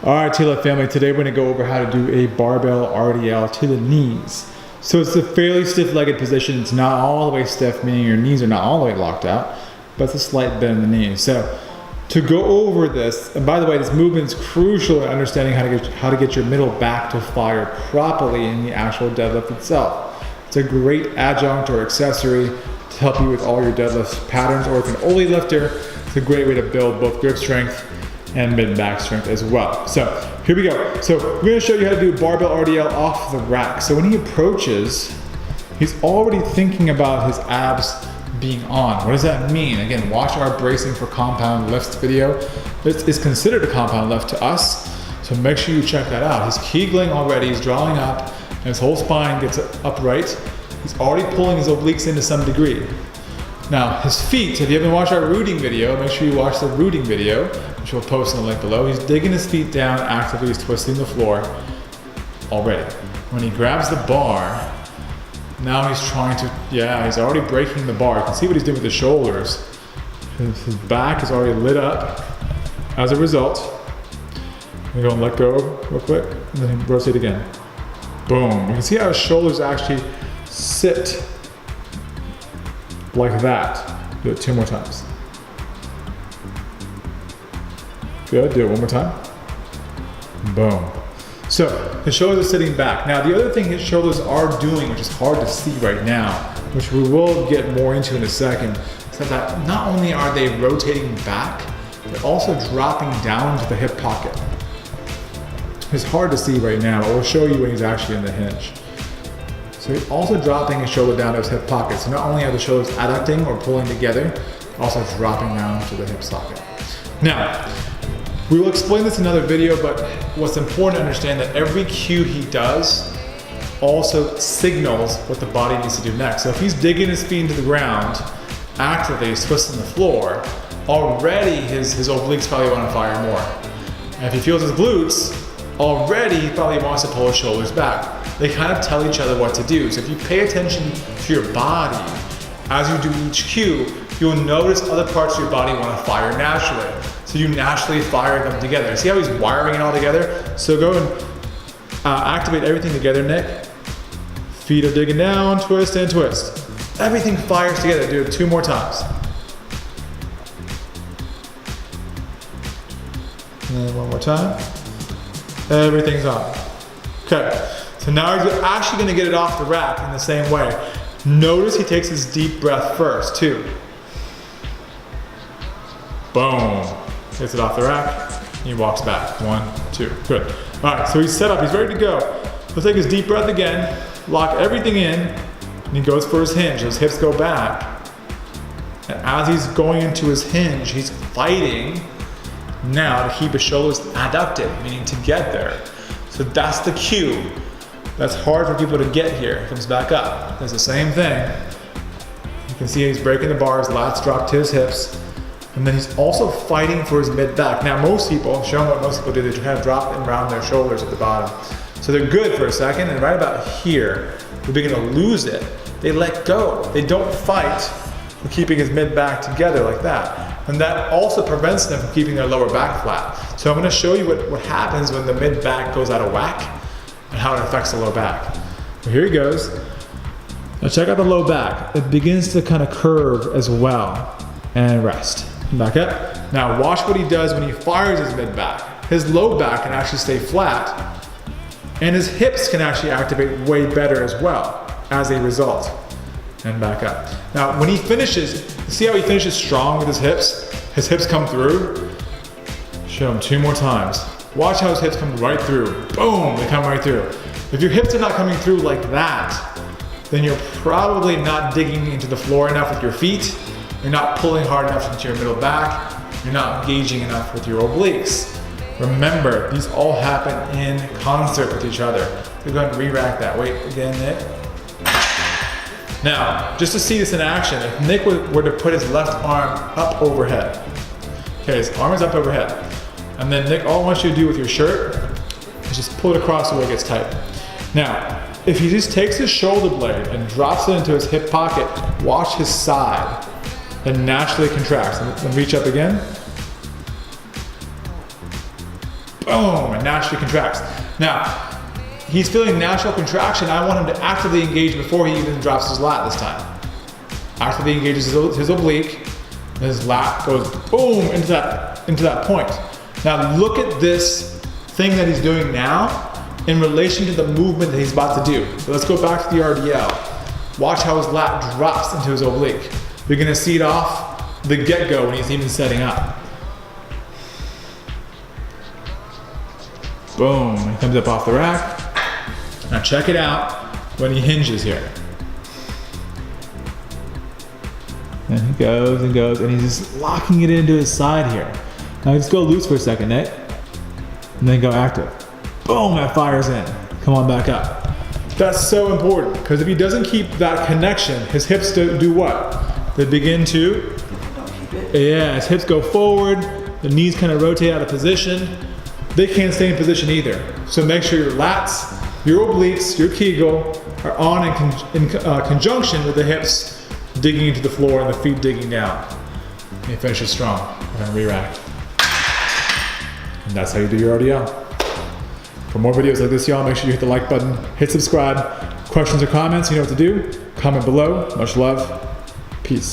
All right, Deadlift family, today we're gonna go over how to do a barbell RDL to the knees. So it's a fairly stiff-legged position. It's not all the way stiff, meaning your knees are not all the way locked out, but it's a slight bend in the knees. So to go over this, and by the way, this movement is crucial in understanding how to get your middle back to fire properly in the actual deadlift itself. It's a great adjunct or accessory to help you with all your deadlift patterns, or if you're an only lifter, it's a great way to build both grip strength and mid-back strength as well. So here we go. So we're gonna show you how to do barbell RDL off the rack. So when he approaches, he's already thinking about his abs being on. What does that mean? Again, watch our bracing for compound lifts video. This is considered a compound lift to us, so make sure you check that out. He's kegling already, he's drawing up, and his whole spine gets upright. He's already pulling his obliques in to some degree. Now, his feet, if you haven't watched our rooting video, make sure you watch the rooting video, which we'll post in the link below. He's digging his feet down actively, he's twisting the floor already. When he grabs the bar, now he's trying to, he's already breaking the bar. You can see what he's doing with his shoulders. His back is already lit up as a result. I'm gonna go and let go real quick, and then rotate again. Boom. You can see how his shoulders actually sit like that. Do it 2 more times. Good, do it 1 more time. Boom. So his shoulders are sitting back. Now the other thing his shoulders are doing, which is hard to see right now, which we will get more into in a second, is that not only are they rotating back, they're also dropping down to the hip pocket. It's hard to see right now, but we'll show you when he's actually in the hinge. So he's also dropping his shoulder down to his hip pocket. So not only are the shoulders adducting or pulling together, also dropping down to the hip socket. Now, we will explain this in another video, but what's important to understand that every cue he does also signals what the body needs to do next. So if he's digging his feet into the ground, actively, he's twisting the floor, already his obliques probably want to fire more. And if he feels his glutes, already he probably wants to pull his shoulders back. They kind of tell each other what to do. So if you pay attention to your body as you do each cue, you'll notice other parts of your body want to fire naturally. So you naturally fire them together. See how he's wiring it all together? So go and activate everything together, Nick. Feet are digging down, twist and twist. Everything fires together. Do it 2 more times. And then 1 more time. Everything's on. Okay. So now he's actually gonna get it off the rack in the same way. Notice he takes his deep breath first, too. Boom. Gets it off the rack, and he walks back. 1, 2, good. All right, so he's set up, he's ready to go. He'll take his deep breath again, lock everything in, and he goes for his hinge. His hips go back. And as he's going into his hinge, he's fighting now to keep his shoulders adducted, meaning to get there. So that's the cue. That's hard for people to get here. He comes back up. Does the same thing. You can see he's breaking the bars, lats drop to his hips, and then he's also fighting for his mid-back. Now most people, showing what most people do, they kind of drop and round their shoulders at the bottom. So they're good for a second, and right about here, they begin to lose it. They let go. They don't fight for keeping his mid-back together like that. And that also prevents them from keeping their lower back flat. So I'm gonna show you what happens when the mid-back goes out of whack and how it affects the low back. So here he goes. Now check out the low back. It begins to kind of curve as well. And rest. Back up. Now watch what he does when he fires his mid-back. His low back can actually stay flat, and his hips can actually activate way better as well as a result. And back up. Now when he finishes, see how he finishes strong with his hips? His hips come through. Show him 2 more times. Watch how his hips come right through. Boom, they come right through. If your hips are not coming through like that, then you're probably not digging into the floor enough with your feet. You're not pulling hard enough into your middle back. You're not engaging enough with your obliques. Remember, these all happen in concert with each other. So go ahead and re-rack that. Wait, again, Nick. Now, just to see this in action, if Nick were to put his left arm up overhead. Okay, his arm is up overhead. And then Nick, all I want you to do with your shirt is just pull it across the way it gets tight. Now, if he just takes his shoulder blade and drops it into his hip pocket, watch his side. Then naturally contracts. And reach up again. boom, and naturally contracts. Now, he's feeling natural contraction. I want him to actively engage before he even drops his lat this time. Actively engages his oblique, and his lat goes boom into that point. Now look at this thing that he's doing now in relation to the movement that he's about to do. So let's go back to the RDL. Watch how his lat drops into his oblique. You're gonna see it off the get-go when he's even setting up. Boom, he comes up off the rack. Now check it out when he hinges here. And he goes and goes, and he's just locking it into his side here. Now just go loose for a second, Nate. And then go active. Boom, that fires in. Come on back up. That's so important, because if he doesn't keep that connection, his hips do what? They begin to, yeah, his hips go forward, the knees kind of rotate out of position. They can't stay in position either. So make sure your lats, your obliques, your Kegel are on in conjunction with the hips digging into the floor and the feet digging down. And you finish it strong. We're gonna re-rack. And that's how you do your RDL. For more videos like this, y'all, make sure you hit the like button, hit subscribe. Questions or comments, you know what to do. Comment below. Much love. Peace.